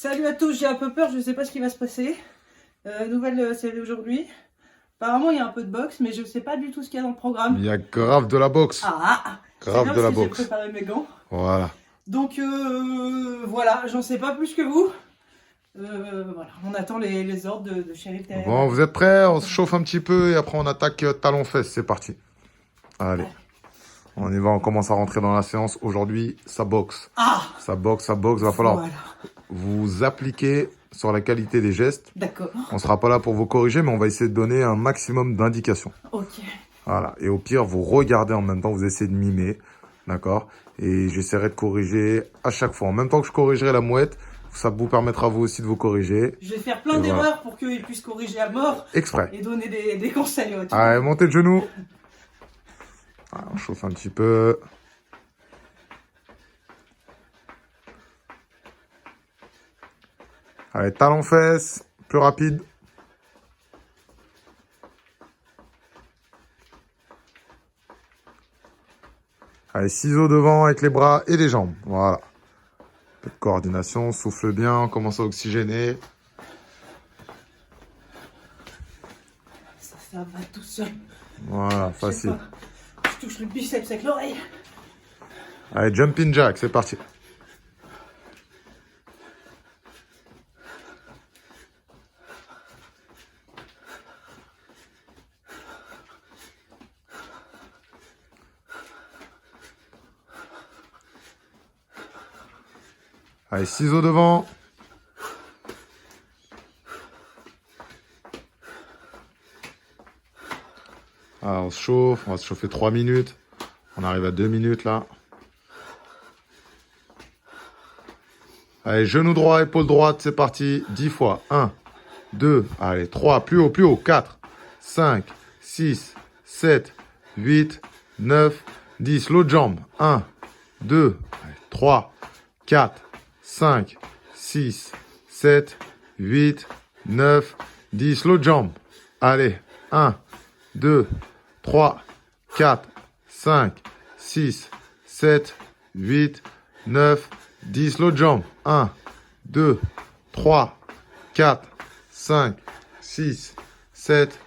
Salut à tous, j'ai un peu peur, je ne sais pas ce qui va se passer. Nouvelle série aujourd'hui. Apparemment, il y a un peu de boxe, mais je ne sais pas du tout ce qu'il y a dans le programme. Il y a grave de la boxe. Ah, c'est Grave bien de parce la que j'ai boxe. préparé mes gants. Voilà. Donc voilà, j'en sais pas plus que vous. Voilà, on attend les ordres de Shérif derrière. Bon, vous êtes prêts? On se chauffe un petit peu et après on attaque talon-fesse. C'est parti. Allez. Allez. On y va, on commence à rentrer dans la séance. Aujourd'hui, ça boxe. Ah, Ça boxe, ça boxe. Va falloir voilà, vous appliquer sur la qualité des gestes. d'accord, On sera pas là pour vous corriger, mais on va essayer de donner un maximum d'indications. ok. Voilà. Et au pire, vous regardez en même temps, vous essayez de mimer. D'accord? Et j'essaierai de corriger à chaque fois. En même temps que je corrigerai la mouette, ça vous permettra vous aussi de vous corriger. Je vais faire plein Et d'erreurs voilà. pour qu'ils puissent corriger à mort Exprès. et donner des conseils. Ouais, Allez, montez de genoux. Voilà, on chauffe un petit peu. Allez, talon-fesse, plus rapide. Allez, ciseaux devant avec les bras et les jambes. Voilà. Un peu de coordination, souffle bien, on commence à oxygéner. ça va tout seul. Voilà, Je sais facile. pas, je touche le biceps avec l'oreille. Allez, jumping jack, c'est parti. Allez, ciseaux devant. Ah, on se chauffe, on va se chauffer 3 minutes. On arrive à 2 minutes là. Allez, genou droit, épaule droite, c'est parti. 10 fois. 1, 2, allez, 3, plus haut, 4, 5, 6, 7, 8, 9, 10. L'autre jambe. 1, 2, 3, 4, 5, 6, 7, 8, 9, 10. L'autre jambe. Allez, 1, 2, 3, 4, 5, 6, 7, 8, 9, 10. L'autre jambe. 1, 2, 3, 4, 5, 6, 7,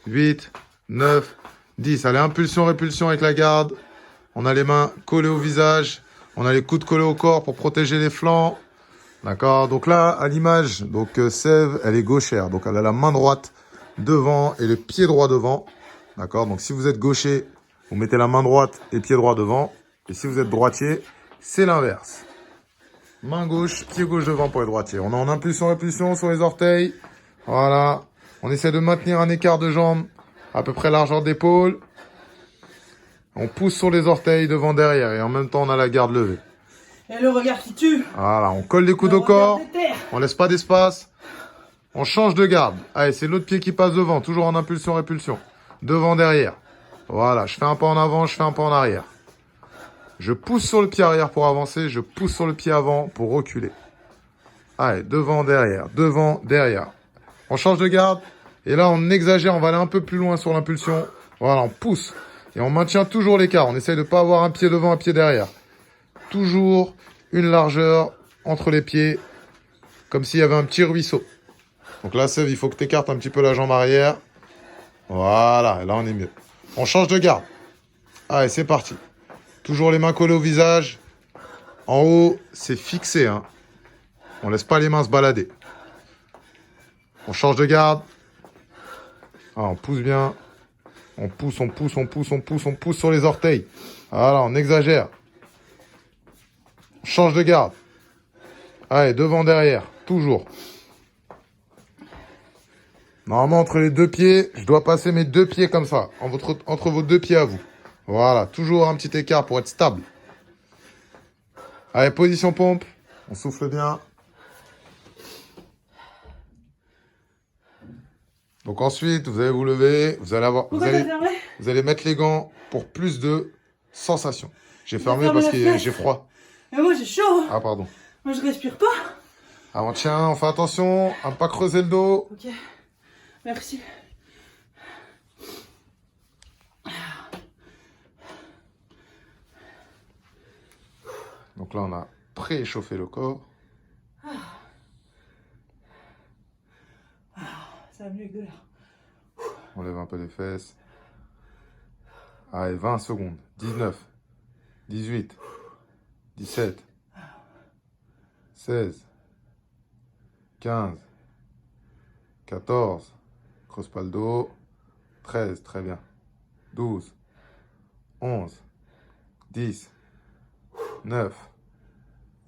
8, 9, 10. Allez, impulsion, répulsion avec la garde. On a les mains collées au visage. On a les coudes collés au corps pour protéger les flancs. D'accord? Donc là, à l'image, donc Sève, elle est gauchère. Donc elle a la main droite devant et le pied droit devant. D'accord? Donc si vous êtes gaucher, vous mettez la main droite et pied droit devant. Et si vous êtes droitier, c'est l'inverse. Main gauche, pied gauche devant pour les droitiers. On est en impulsion, répulsion sur les orteils. Voilà. On essaie de maintenir un écart de jambes à peu près largeur d'épaule. On pousse sur les orteils devant, derrière. Et en même temps, on a la garde levée. Et le regard qui tue. Voilà. On colle les coudes Le au corps. regard déterre. On laisse pas d'espace. On change de garde. Allez, c'est l'autre pied qui passe devant. Toujours en impulsion, répulsion. Devant, derrière. Voilà. Je fais un pas en avant, je fais un pas en arrière. Je pousse sur le pied arrière pour avancer. Je pousse sur le pied avant pour reculer. Allez, devant, derrière. On change de garde. Et là, on exagère. On va aller un peu plus loin sur l'impulsion. Voilà, on pousse. Et on maintient toujours l'écart. On essaye de ne pas avoir un pied devant, un pied derrière. Toujours une largeur entre les pieds. Comme s'il y avait un petit ruisseau. Donc là, Sève, il faut que tu écartes un petit peu la jambe arrière. Voilà, et là, on est mieux. On change de garde. Allez, c'est parti. Toujours les mains collées au visage. En haut, c'est fixé, hein. On laisse pas les mains se balader. On change de garde. Ah, on pousse bien. On pousse sur les orteils. Voilà, on exagère. On change de garde. Allez, devant, derrière. Toujours. Normalement, entre les deux pieds, je dois passer mes deux pieds comme ça. Entre vos deux pieds à vous. Voilà, toujours un petit écart pour être stable. Allez, position pompe. On souffle bien. Donc ensuite, vous allez vous lever, vous allez mettre les gants pour plus de sensation. J'ai fermé parce que j'ai froid. Mais moi j'ai chaud. Ah pardon. Moi je respire pas. Ah on tient, on fait attention à ne pas creuser le dos. Ok, merci. Donc là on a préchauffé le corps. Ça va mieux que là. On lève un peu les fesses. Allez, 20 secondes. 19, 18, 17, 16, 15, 14, creuse pas le dos. 13, très bien. 12, 11, 10, 9,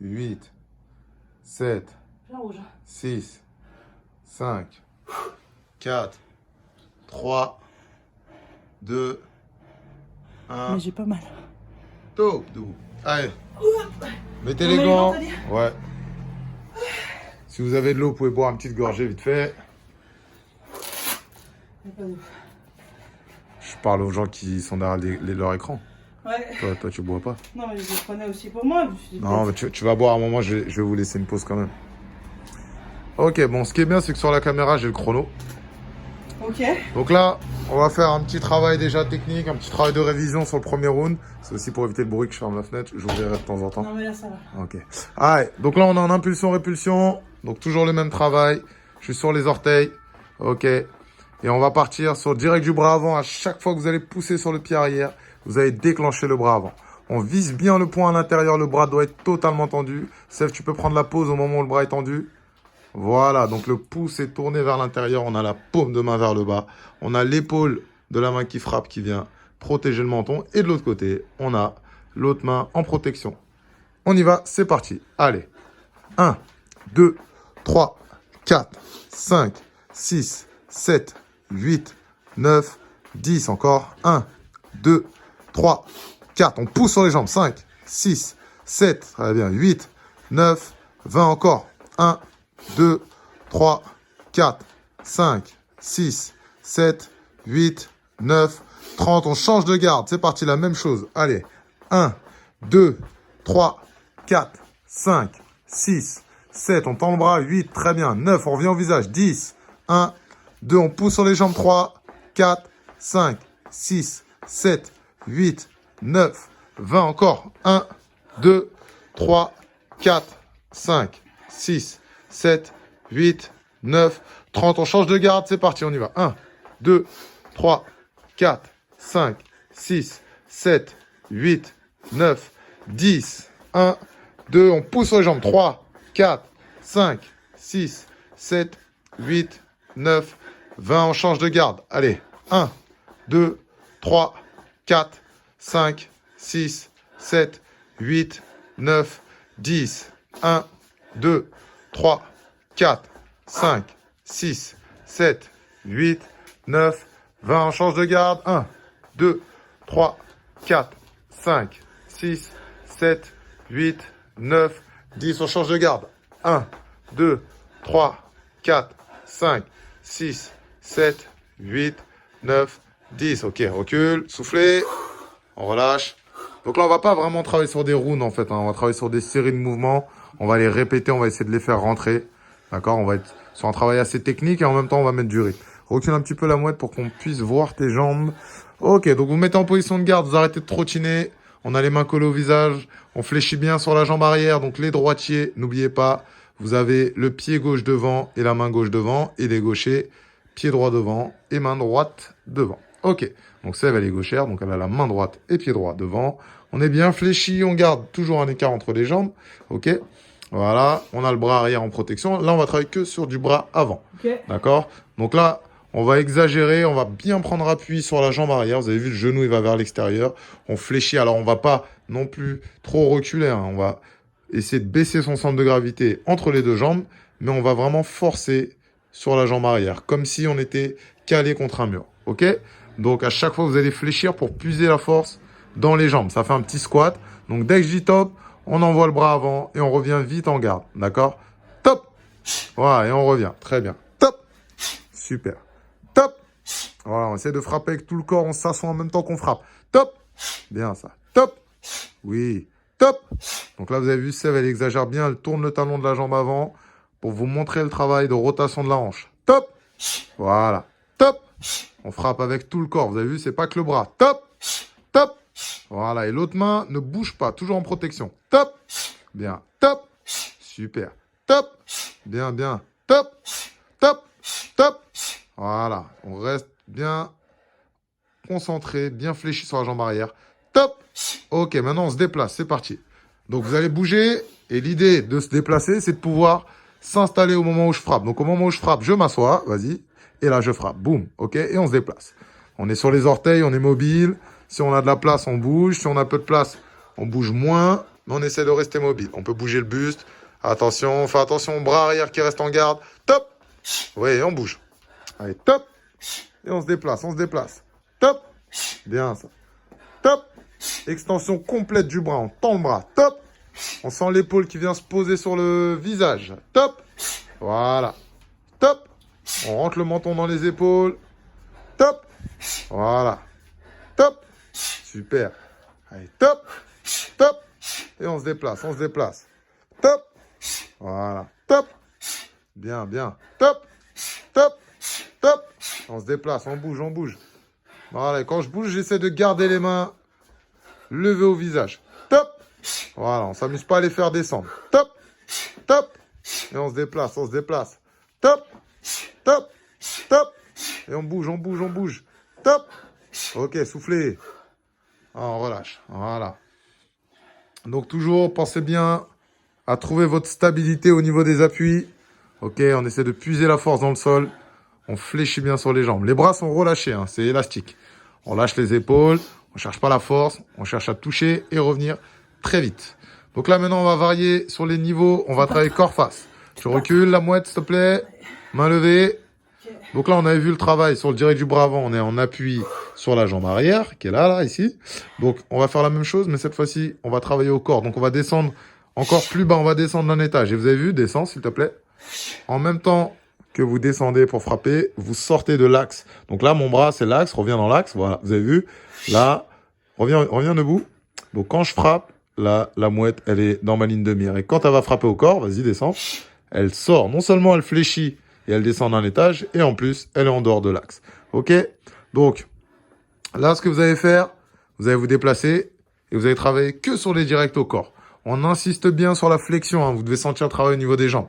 8, 7, Plein rouge. 6, 5, 4, 3, 2, 1. Mais j'ai pas mal. Top, debout. Allez. Mettez On les met les gants. gants, t'as dit? Ouais. Si vous avez de l'eau, vous pouvez boire une petite gorgée vite fait. Y a pas d'eau. Je parle aux gens qui sont derrière leur écran. Ouais. Toi, tu bois pas. Non, mais je le prenais aussi pour moi. Je me suis dit, Non, mais tu vas boire à un moment, je vais vous laisser une pause quand même. Ok, bon, ce qui est bien, c'est que sur la caméra, j'ai le chrono. Ok. Donc là, on va faire un petit travail déjà technique, un petit travail de révision sur le premier round. C'est aussi pour éviter le bruit que je ferme la fenêtre. J'ouvrirai de temps en temps. Non, mais là, ça va. Ok. Allez, donc là, on est en impulsion-répulsion. Donc toujours le même travail. Je suis sur les orteils. Ok. Et on va partir sur direct du bras avant. À chaque fois que vous allez pousser sur le pied arrière, vous allez déclencher le bras avant. On vise bien le point à l'intérieur. Le bras doit être totalement tendu. Sèvres, tu peux prendre la pause au moment où le bras est tendu. Voilà, donc le pouce est tourné vers l'intérieur. On a la paume de main vers le bas. On a l'épaule de la main qui frappe, qui vient protéger le menton. Et de l'autre côté, on a l'autre main en protection. On y va, c'est parti. Allez. 1, 2, 3, 4, 5, 6, 7, 8, 9, 10. Encore. 1, 2, 3, 4. On pousse sur les jambes. 5, 6, 7. Très bien. 8, 9, 20. Encore. 1, 2, 3, 4, 5, 6, 7, 8, 9, 30. On change de garde. C'est parti, la même chose. Allez. 1, 2, 3, 4, 5, 6, 7. On tend le bras. 8, très bien. 9, on revient au visage. 10, 1, 2, on pousse sur les jambes. 3, 4, 5, 6, 7, 8, 9, 20. Encore. 1, 2, 3, 4, 5, 6, 7, 8, 9, 30. On change de garde. C'est parti, on y va. 1, 2, 3, 4, 5, 6, 7, 8, 9, 10. 1, 2, on pousse sur les jambes. 3, 4, 5, 6, 7, 8, 9, 20. On change de garde. Allez. 1, 2, 3, 4, 5, 6, 7, 8, 9, 10. 1, 2, 3, 4, 5, 6, 7, 8, 9, 20. On change de garde. 1, 2, 3, 4, 5, 6, 7, 8, 9, 10. On change de garde. 1, 2, 3, 4, 5, 6, 7, 8, 9, 10. Ok, recule, soufflez. On relâche. Donc là, on va pas vraiment travailler sur des rounds en fait. On va travailler sur des séries de mouvements. On va les répéter, on va essayer de les faire rentrer. D'accord? On va être sur un travail assez technique et en même temps, on va mettre du rythme. Recule un petit peu la mouette pour qu'on puisse voir tes jambes. Ok, donc vous mettez en position de garde, vous arrêtez de trottiner. On a les mains collées au visage. On fléchit bien sur la jambe arrière. Donc les droitiers, n'oubliez pas, vous avez le pied gauche devant et la main gauche devant. Et les gauchers, pied droit devant et main droite devant. Ok, donc Sèvres, elle est gauchère, donc elle a la main droite et pied droit devant. On est bien fléchi, on garde toujours un écart entre les jambes. Ok, voilà, on a le bras arrière en protection. Là, on va travailler que sur du bras avant. Ok. D'accord? Donc là, on va exagérer, on va bien prendre appui sur la jambe arrière. Vous avez vu, le genou, il va vers l'extérieur. On fléchit, alors on va pas non plus trop reculer. Hein. On va essayer de baisser son centre de gravité entre les deux jambes, mais on va vraiment forcer sur la jambe arrière, comme si on était calé contre un mur. Ok? Donc à chaque fois, vous allez fléchir pour puiser la force dans les jambes. Ça fait un petit squat. Donc dès que je dis top, on envoie le bras avant et on revient vite en garde. D'accord? Top! Voilà, et on revient. Très bien. Top! Super. Top! Voilà, on essaie de frapper avec tout le corps. On s'assoit en même temps qu'on frappe. Top! Bien ça. Top! Oui. Top! Donc là, vous avez vu, Sèvres, elle exagère bien. Elle tourne le talon de la jambe avant pour vous montrer le travail de rotation de la hanche. Top! Voilà. Top! On frappe avec tout le corps. Vous avez vu, c'est pas que le bras. Top! Top! Voilà. Et l'autre main ne bouge pas. Toujours en protection. Top! Bien. Top! Super. Top! Bien, bien. Top! Top! Top! Voilà. On reste bien concentré, bien fléchi sur la jambe arrière. Top. Ok, maintenant on se déplace. C'est parti. Donc vous allez bouger. Et l'idée de se déplacer, c'est de pouvoir s'installer au moment où je frappe. Donc au moment où je frappe, je m'assois. Vas-y. Et là, je frappe. Boum. Ok. Et on se déplace. On est sur les orteils, on est mobile. Si on a de la place, on bouge. Si on a peu de place, on bouge moins. Mais on essaie de rester mobile. On peut bouger le buste. Attention, fais attention, bras arrière qui reste en garde. Top. Oui, on bouge. Allez, top. Et on se déplace, on se déplace. Top. Bien ça. Top. Extension complète du bras. On tend le bras. Top. On sent l'épaule qui vient se poser sur le visage. Top. Voilà. Top. On rentre le menton dans les épaules. Top. Voilà. Top. Super. Allez, top. Top. Et on se déplace, on se déplace. Top. Voilà. Top. Bien, bien. Top. Top. Top. On se déplace, on bouge, on bouge. Voilà, et quand je bouge, j'essaie de garder les mains levées au visage. Top. Voilà, on ne s'amuse pas à les faire descendre. Top. Top. Et on se déplace, on se déplace. Top. Top. Top. Et on bouge, on bouge, on bouge. Top. Ok, soufflez. Ah, on relâche. Voilà. Donc toujours, pensez bien à trouver votre stabilité au niveau des appuis. Ok, on essaie de puiser la force dans le sol. On fléchit bien sur les jambes. Les bras sont relâchés, hein, c'est élastique. On lâche les épaules, on cherche pas la force, on cherche à toucher et revenir très vite. Donc là, maintenant, on va varier sur les niveaux. On va travailler corps-face. Tu recules la mouette, s'il te plaît. Main levée. Donc là, on avait vu le travail sur le direct du bras avant. On est en appui sur la jambe arrière, qui est là, ici. Donc, on va faire la même chose, mais cette fois-ci, on va travailler au corps. Donc, on va descendre encore plus bas. On va descendre d'un étage. Et vous avez vu, descends, s'il te plaît. En même temps que vous descendez pour frapper, vous sortez de l'axe. Donc là, mon bras, c'est l'axe. Reviens dans l'axe. Voilà, vous avez vu. Là, reviens debout. Donc, quand je frappe, là, la mouette, elle est dans ma ligne de mire. Et quand elle va frapper au corps, vas-y, descends. Elle sort. Non seulement elle fléchit et elle descend d'un étage, et en plus, elle est en dehors de l'axe. Ok? Donc, là, ce que vous allez faire, vous allez vous déplacer et vous allez travailler que sur les directs au corps. On insiste bien sur la flexion, hein. Vous devez sentir le travail au niveau des jambes.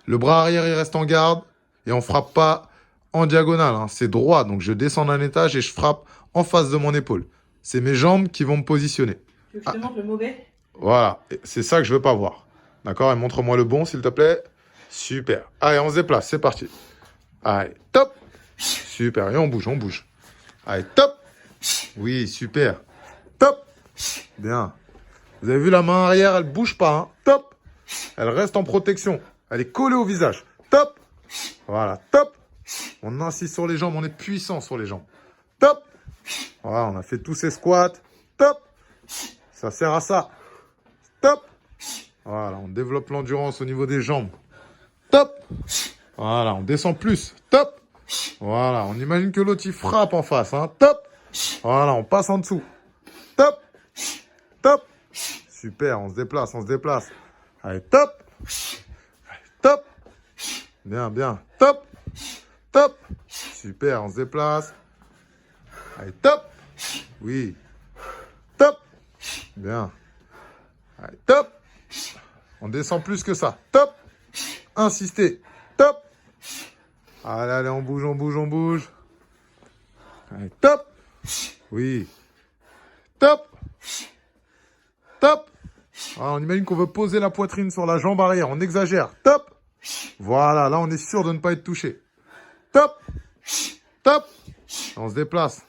Le bras arrière, il reste en garde et on frappe pas en diagonale, hein. C'est droit, donc je descends d'un étage et je frappe en face de mon épaule. C'est mes jambes qui vont me positionner. Tu veux que je te montre le mauvais? Voilà, c'est ça que je veux pas voir. D'accord? Et montre-moi le bon, s'il te plaît. Super. Allez, on se déplace, c'est parti. Allez, top. Super, et on bouge, on bouge. Allez, top. Oui, super. Top. Bien. Vous avez vu la main arrière, elle bouge pas, hein. Top. Elle reste en protection. Elle est collée au visage. Top. Voilà, top. On insiste sur les jambes, on est puissant sur les jambes. Top. Voilà, on a fait tous ces squats. Top. Ça sert à ça. Top. Voilà, on développe l'endurance au niveau des jambes. Top. Voilà, on descend plus. Top. Voilà, on imagine que l'autre, il frappe en face. Hein. Top. Voilà, on passe en dessous. Top. Top. Super, on se déplace, on se déplace. Allez, top. Allez, top. Bien, bien. Top. Top. Super, on se déplace. Allez, top. Oui. Top. Bien. Allez, top. On descend plus que ça. Top. Insistez. Top. Allez, allez, on bouge, on bouge, on bouge. Allez, top. Oui. Top. Top. Alors, on imagine qu'on veut poser la poitrine sur la jambe arrière. On exagère. Top. Voilà, là, on est sûr de ne pas être touché. Top. Top. On se déplace.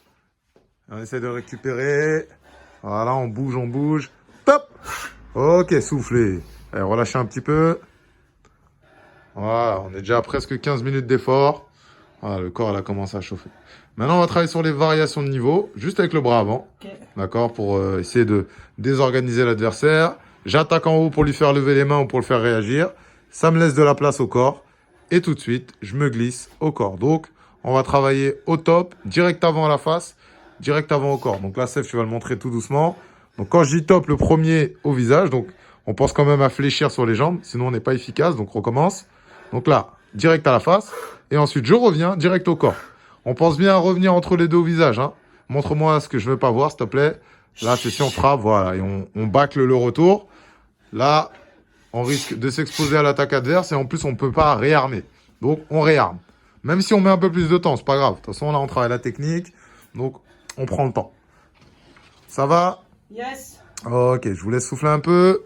On essaie de récupérer. Voilà, on bouge, on bouge. Top. Ok, soufflez. Allez, relâchez un petit peu. Voilà, on est déjà à presque 15 minutes d'effort. Voilà, le corps, il a commencé à chauffer. Maintenant, on va travailler sur les variations de niveau, juste avec le bras avant. Okay. D'accord, pour essayer de désorganiser l'adversaire. J'attaque en haut pour lui faire lever les mains ou pour le faire réagir. Ça me laisse de la place au corps. Et tout de suite, je me glisse au corps. Donc, on va travailler au top, direct avant à la face, direct avant au corps. Donc là, Seth, tu vas le montrer tout doucement. Donc, quand je dis top, le premier au visage. Donc, on pense quand même à fléchir sur les jambes. Sinon, on n'est pas efficace. Donc, on recommence. Donc là, direct à la face. Et ensuite, je reviens direct au corps. On pense bien à revenir entre les deux au visage. Hein. Montre-moi ce que je veux pas voir, s'il te plaît. Là, c'est si on frappe, voilà. Et on bâcle le retour. Là, on risque de s'exposer à l'attaque adverse. Et en plus, on ne peut pas réarmer. Donc, on réarme. Même si on met un peu plus de temps, c'est pas grave. De toute façon, là, on travaille la technique. Donc, on prend le temps. Ça va? Yes. Ok, je vous laisse souffler un peu.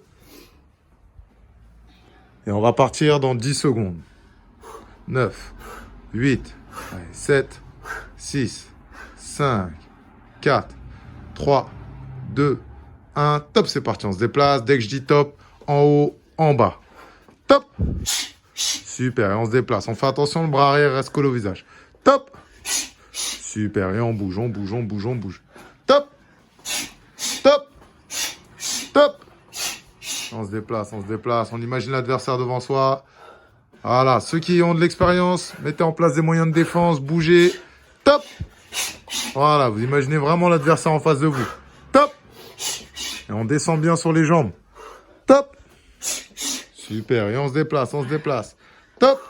Et on va partir dans 10 secondes. 9, 8, 7, 6, 5, 4, 3, 2, 1. Top, c'est parti. On se déplace. Dès que je dis top, en haut, en bas. Top. Super, et on se déplace. On fait attention, le bras arrière reste collé au visage. Top. Super, et on bouge, on bouge, on bouge, on bouge. Top. Top. Top. On se déplace, on se déplace. On imagine l'adversaire devant soi. Voilà, ceux qui ont de l'expérience, mettez en place des moyens de défense, bougez. Top. Voilà, vous imaginez vraiment l'adversaire en face de vous. Top. Et on descend bien sur les jambes. Top. Super, et on se déplace, on se déplace. Top.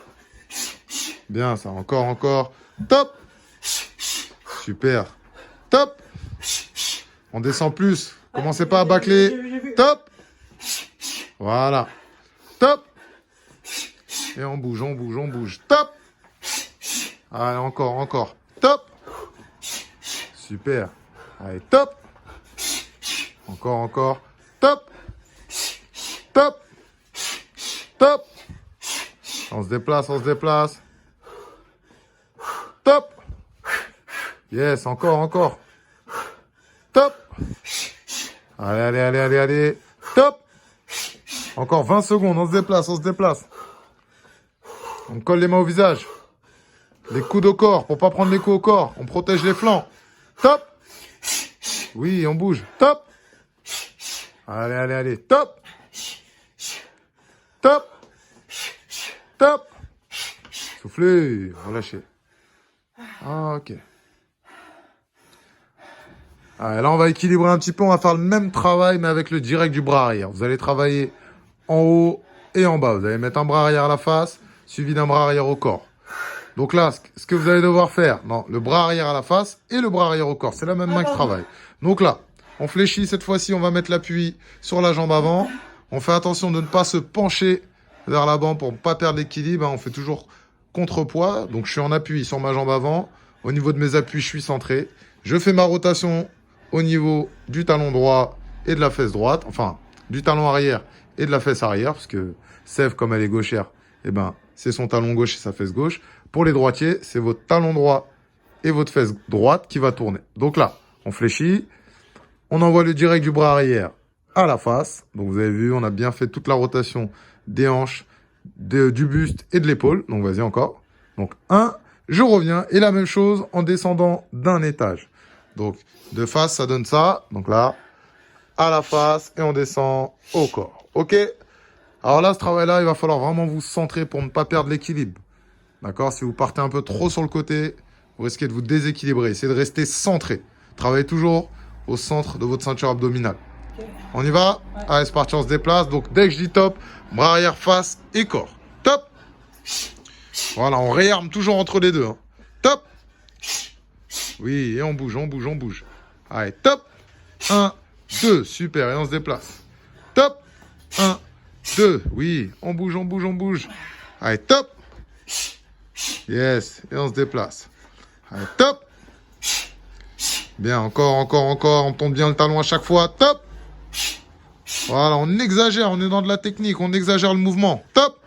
Bien, ça, encore, encore. Top. Super. Top. On descend plus. Commencez pas à bâcler. Top. Voilà. Top. Et on bouge, on bouge, on bouge. Top. Allez, encore, encore. Top. Super. Allez, top. Encore, encore. Top. Top. Top. On se déplace, on se déplace. Top. Yes, encore, encore. Top. Allez, allez, allez, allez, allez. Top. Encore 20 secondes, on se déplace, on se déplace. On colle les mains au visage. Les coudes au corps, pour pas prendre les coups au corps. On protège les flancs. Top. Oui, on bouge. Top. Allez, allez, allez. Top. Top. Top. Soufflez, relâchez. Ah, ok. Allez, là, on va équilibrer un petit peu. On va faire le même travail, mais avec le direct du bras arrière. Vous allez travailler en haut et en bas. Vous allez mettre un bras arrière à la face, suivi d'un bras arrière au corps. Donc là, ce que vous allez devoir faire, non, le bras arrière à la face et le bras arrière au corps. C'est la même main qui travaille. Donc là, on fléchit. Cette fois-ci, on va mettre l'appui sur la jambe avant. On fait attention de ne pas se pencher vers l'avant pour ne pas perdre l'équilibre. On fait toujours contrepoids. Donc, je suis en appui sur ma jambe avant. Au niveau de mes appuis, je suis centré. Je fais ma rotation au niveau du talon droit et de la fesse droite. Enfin, du talon arrière et de la fesse arrière. Parce que Sèvres, comme elle est gauchère, eh ben, c'est son talon gauche et sa fesse gauche. Pour les droitiers, c'est votre talon droit et votre fesse droite qui va tourner. Donc là, on fléchit. On envoie le direct du bras arrière à la face. Donc vous avez vu, on a bien fait toute la rotation des hanches, du buste et de l'épaule. Donc vas-y encore. Donc 1, je reviens. Et la même chose en descendant d'un étage. Donc de face, ça donne ça. Donc là, à la face et on descend au corps. Ok? Alors là, ce travail-là, il va falloir vraiment vous centrer pour ne pas perdre l'équilibre. D'accord? Si vous partez un peu trop sur le côté, vous risquez de vous déséquilibrer. Essayez de rester centré. Travaillez toujours au centre de votre ceinture abdominale. Okay. On y va? Ouais. Allez, c'est parti, on se déplace. Donc, dès que je dis top, bras arrière, face et corps. Top. Voilà, on réarme toujours entre les deux. Hein. Top. Oui, et on bouge, on bouge, on bouge. Allez, top. 1, 2, super, et on se déplace. Top. 1, 2, oui, on bouge, on bouge, on bouge. Allez, top. Yes, et on se déplace. Allez, top. Bien, encore, encore, encore. On tourne bien le talon à chaque fois. Top. Voilà, on exagère. On est dans de la technique. On exagère le mouvement. Top.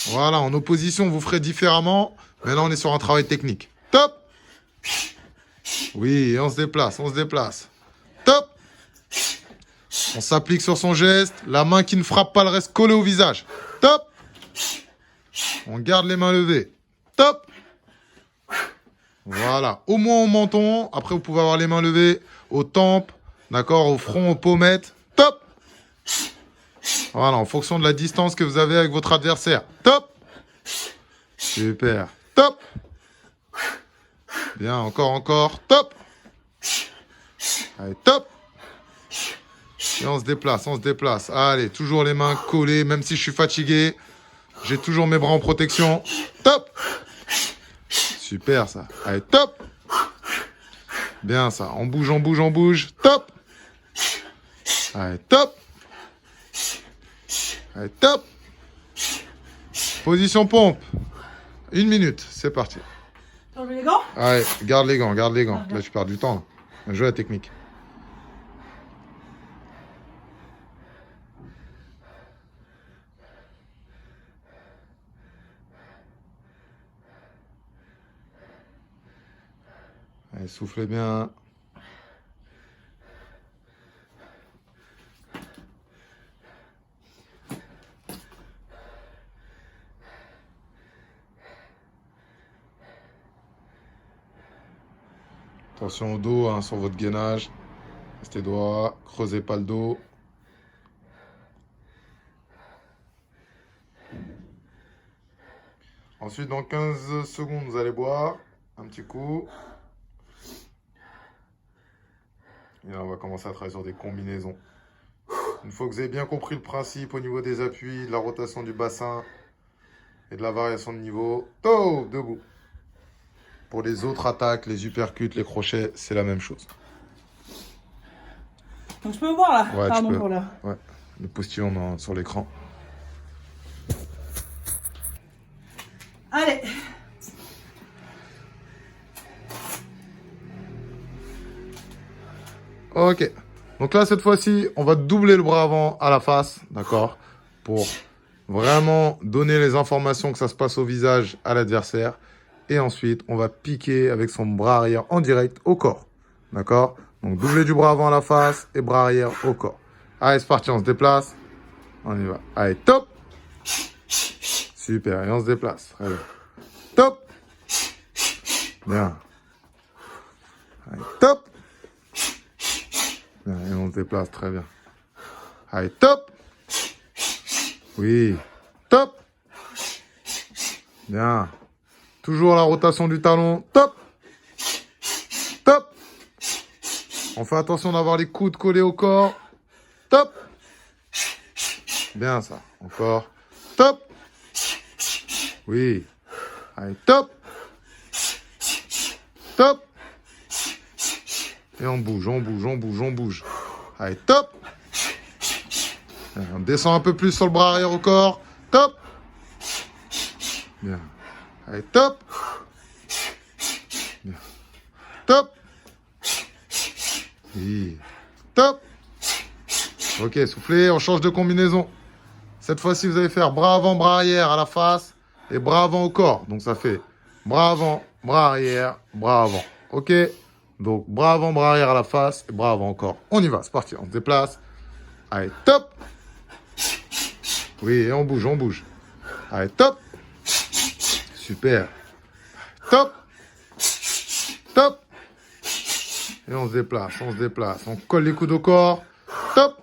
Voilà, en opposition, vous ferez différemment. Mais là, on est sur un travail technique. Top. Oui, et on se déplace. On se déplace. Top. On s'applique sur son geste. La main qui ne frappe pas, elle reste collée au visage. Top. On garde les mains levées. Top. Voilà, au moins au menton. Après, vous pouvez avoir les mains levées aux tempes, d'accord, au front, aux pommettes. Top. Voilà, en fonction de la distance que vous avez avec votre adversaire. Top. Super. Top. Bien, encore, encore. Top. Allez, top. Et on se déplace, on se déplace. Allez, toujours les mains collées, même si je suis fatigué. J'ai toujours mes bras en protection. Top. Super, ça. Allez, top. Bien, ça. On bouge, on bouge, on bouge. Top. Allez, top. Allez, top. Position pompe. 1 minute, c'est parti. T'enlèves les gants? Allez, garde les gants, garde les gants. Ah, Là, tu perds du temps. Là. Joue la technique. Allez, soufflez bien. Attention au dos, hein, sur votre gainage. Restez droit, creusez pas le dos. Ensuite, dans 15 secondes, vous allez boire un petit coup. Et là, on va commencer à travailler sur des combinaisons. Une fois que vous avez bien compris le principe au niveau des appuis, de la rotation du bassin et de la variation de niveau, debout. Pour les autres attaques, les uppercuts, les crochets, c'est la même chose. Donc je peux voir là? Ouais, Pardon tu peux. pour là. Ouais, le postillon sur l'écran. Allez. Ok. Donc là, cette fois-ci, on va doubler le bras avant à la face, d'accord? Pour vraiment donner les informations que ça se passe au visage à l'adversaire. Et ensuite, on va piquer avec son bras arrière en direct au corps. D'accord? Donc, doubler du bras avant à la face et bras arrière au corps. Allez, c'est parti, on se déplace. On y va. Allez, top! Super, et on se déplace. Très bien. Top! Bien. Allez, top! Bien, et on se déplace, très bien. Allez, top! Oui. Top! Bien. Toujours la rotation du talon. Top! Top! On fait attention d'avoir les coudes collés au corps. Top! Bien ça. Encore. Top! Oui. Allez, top! Top! Et on bouge, on bouge, on bouge, on bouge. Allez, top! Et on descend un peu plus sur le bras arrière au corps. Top! Bien. Allez, top! Bien. Top! Oui. Top! Ok, soufflez, on change de combinaison. Cette fois-ci, vous allez faire bras avant, bras arrière à la face et bras avant au corps. Donc, ça fait bras avant, bras arrière, bras avant. Ok? Donc, bras avant, bras arrière à la face et bras avant au corps. On y va, c'est parti. On se déplace. Allez, top! Oui, et on bouge, on bouge. Allez, top! Super. Top! Top! Et on se déplace, on se déplace. On colle les coudes au corps. Top!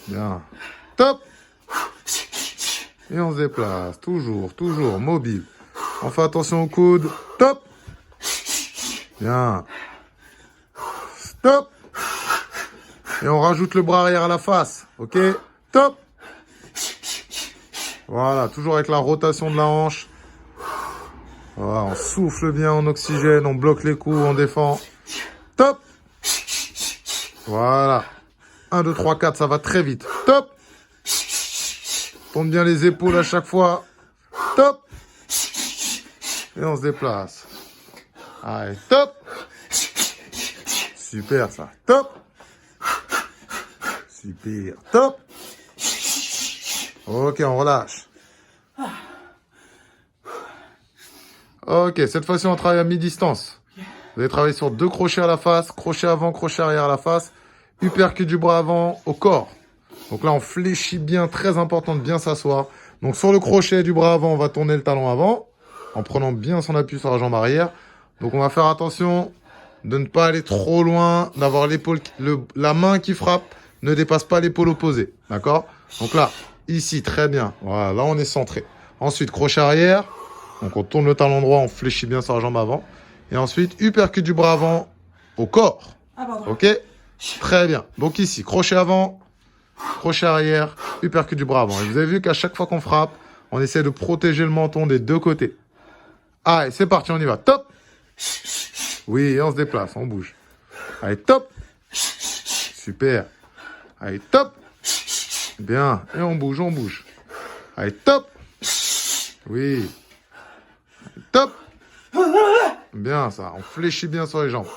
Bien. Top! Et on se déplace. Toujours, toujours, mobile. On fait attention aux coudes. Top! Bien. Stop! Et on rajoute le bras arrière à la face. Ok? Top! Voilà, toujours avec la rotation de la hanche. Voilà, on souffle bien en oxygène, on bloque les coups, on défend. Top! Voilà. 1, 2, 3, 4, ça va très vite. Top! Tourne bien les épaules à chaque fois. Top! Et on se déplace. Allez, top! Super ça. Top! Super. Top! Ok, on relâche. Ok, cette fois-ci, on travaille à mi-distance. Vous allez travailler sur 2 crochets à la face, crochet avant, crochet arrière à la face, uppercut du bras avant au corps. Donc là, on fléchit bien, très important de bien s'asseoir. Donc sur le crochet du bras avant, on va tourner le talon avant, en prenant bien son appui sur la jambe arrière. Donc on va faire attention de ne pas aller trop loin, d'avoir l'épaule, la main qui frappe ne dépasse pas l'épaule opposée. D'accord? Donc là, ici, très bien. Voilà, là on est centré. Ensuite, crochet arrière. Donc on tourne le talon droit, on fléchit bien sur la jambe avant. Et ensuite, uppercut du bras avant au corps. Ah, pardon. Ok? Très bien. Donc ici, crochet avant, crochet arrière, uppercut du bras avant. Et vous avez vu qu'à chaque fois qu'on frappe, on essaie de protéger le menton des deux côtés. Allez, c'est parti, on y va. Top! Oui, et on se déplace, on bouge. Allez, top! Super. Allez, top! Bien. Et on bouge, on bouge. Allez, top! Oui. top. Bien ça, on fléchit bien sur les jambes.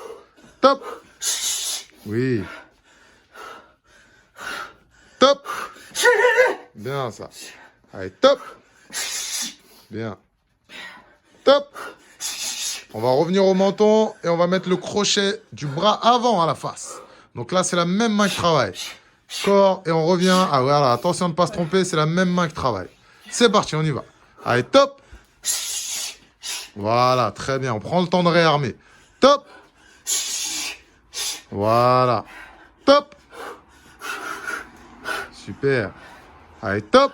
Top. Oui. Top. Bien ça. Allez, top. Bien. Top. On va revenir au menton et on va mettre le crochet du bras avant à la face. Donc là, c'est la même main qui travaille. Corps et on revient. Ah voilà, attention de ne pas se tromper, c'est la même main qui travaille. C'est parti, on y va. Allez, top. Voilà, très bien. On prend le temps de réarmer. Top. Voilà. Top. Super. Allez, top.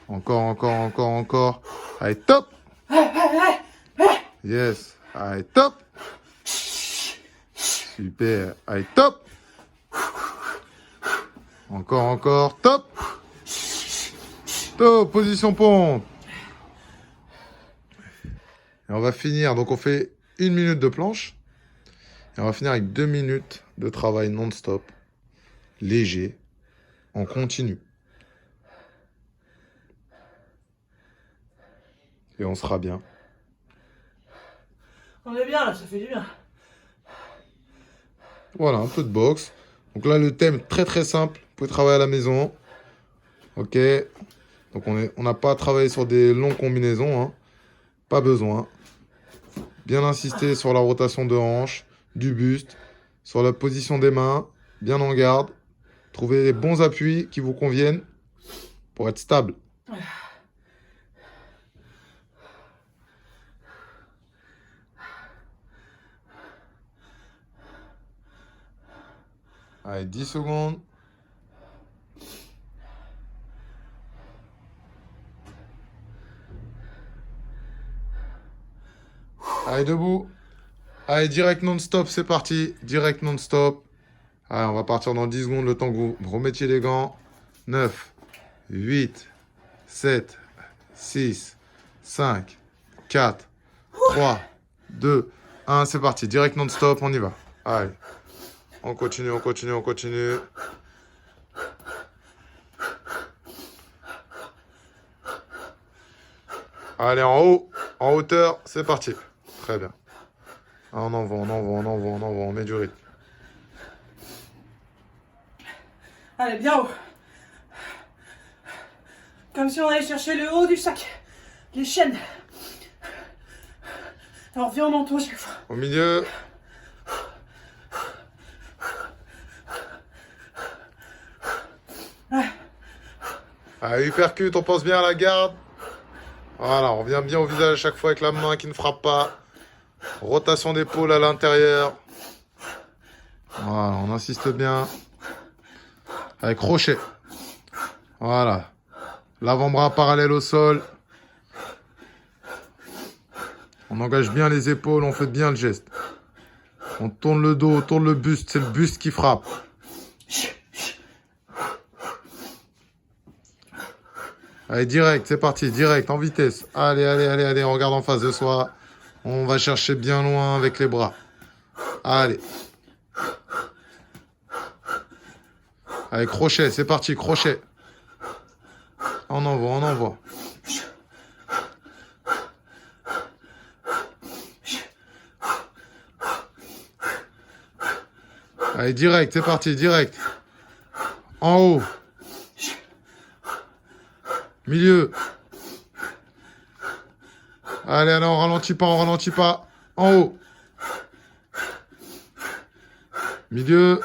Encore. Allez, top. Yes. Allez, top. Super. Allez, top. Encore. Top. Top. Position pompe. Et on va finir. Donc, on fait 1 minute de planche. Et on va finir avec 2 minutes de travail non-stop. Léger. En continu. Et on sera bien. On est bien là, ça fait du bien. Voilà, un peu de boxe. Donc là, le thème très très simple. Vous pouvez travailler à la maison. Ok. Donc on n'a pas travaillé sur des longues combinaisons. Hein. Pas besoin. Bien insister sur la rotation de hanche, du buste, sur la position des mains. Bien en garde. Trouvez les bons appuis qui vous conviennent pour être stable. Allez, 10 secondes. Allez, debout. Allez, direct non-stop, c'est parti. Direct non-stop. Allez, on va partir dans 10 secondes, le temps que vous remettiez les gants. 9, 8, 7, 6, 5, 4, 3, 2, 1. C'est parti. Direct non-stop, on y va. Allez. On continue. Allez, en haut, en hauteur, c'est parti. Très bien. On envoie, on met du rythme. Allez, bien haut. Comme si on allait chercher le haut du sac. Les chaînes. Alors viens en menton chaque fois. Au milieu. Allez, uppercut, on pense bien à la garde. Voilà, on revient bien au visage à chaque fois avec la main qui ne frappe pas. Rotation d'épaule à l'intérieur. Voilà, on insiste bien. Avec crochet. Voilà. L'avant-bras parallèle au sol. On engage bien les épaules, on fait bien le geste. On tourne le dos, on tourne le buste. C'est le buste qui frappe. Allez, direct, c'est parti, direct, en vitesse. Allez, on regarde en face de soi. On va chercher bien loin avec les bras. Allez. Allez, crochet, c'est parti, crochet. On envoie. Allez, direct, c'est parti, direct. En haut. Milieu. Allez, on ralentit pas. En haut. Milieu.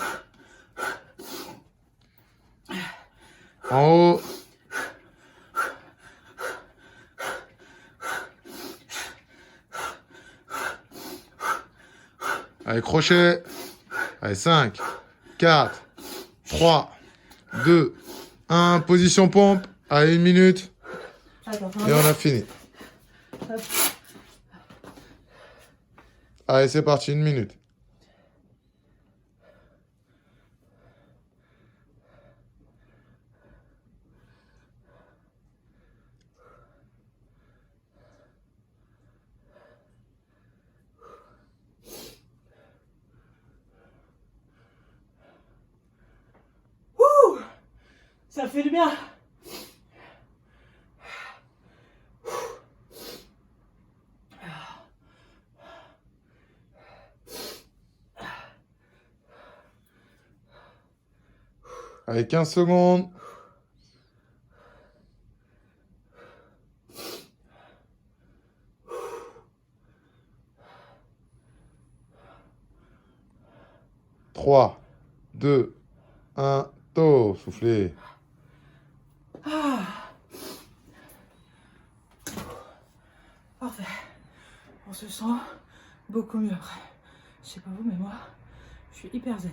En haut. Allez, crochet. Allez, 5, 4, 3, 2, 1. Position pompe. Allez, 1 minute. Et on a fini. Allez, c'est parti, 1 minute. Ouh, ça fait du bien. Allez, 15 secondes. Trois, 2, 1, tôt. Soufflez. Ah. Parfait. On se sent beaucoup mieux après. Je sais pas vous, mais moi, je suis hyper zen.